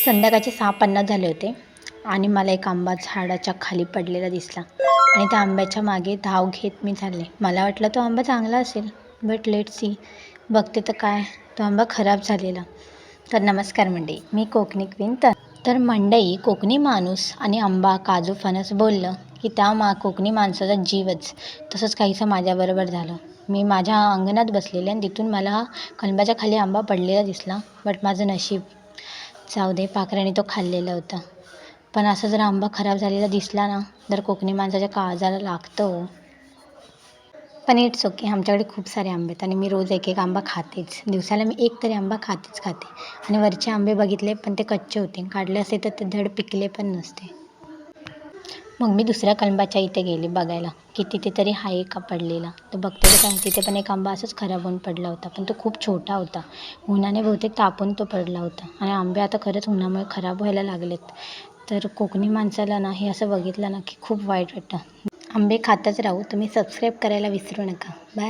संध्याकाळचे 6:50 झाले होते आणि मला एक आंबा झाडाच्या खाली पडलेला दिसला आणि त्या आंब्याच्या मागे धाव घेत मी चालले. मला वाटलं तो आंबा चांगला असेल, बट लेट सी. बघते तर काय, तो आंबा खराब झालेला. तर नमस्कार मंडळी, मी कोकणी क्वीन. तर मंडळी, कोकणी माणूस आणि आंबा, काजू, फणस बोललं की त्या कोकणी माणसाचा जीवच. तसंच काहीसं माझ्याबरोबर झालं. मी माझ्या अंगणात बसलेले आणि तिथून मला कलबाच्या खाली आंबा पडलेला दिसला. बट माझं नशीब, जाऊ दे, पाखराने तो खाल्लेला होता. पण असा जर आंबा खराब झालेला दिसला ना, तर कोकणी माणसाच्या काळजाला लागतं. पण इट्स ओके, आमच्याकडे खूप सारे आंबे आहेत आणि मी रोज एक एक आंबा खातेच. दिवसाला मी एक तरी आंबा खाते. आणि वरचे आंबे बघितले पण ते कच्चे होते. काढले असते तर ते धड पिकले पण नसते. मग मी दुसऱ्या कलबाच्या इथे गेले बघायला की तिथे तरी आहे का पडलेला. तर बघते तर काय, तिथे पण एक आंबा असंच खराब होऊन पडला होता. पण तो खूप छोटा होता. उन्हाने बहुतेक तापून तो पडला होता. आणि आंबे आता खरंच उन्हामुळे खराब व्हायला लागलेत. तर कोकणी माणसाला ना हे असं बघितलं ना की खूप वाईट वाटतं. आंबे खातच राहू. तुम्ही सबस्क्राईब करायला विसरू नका. बाय.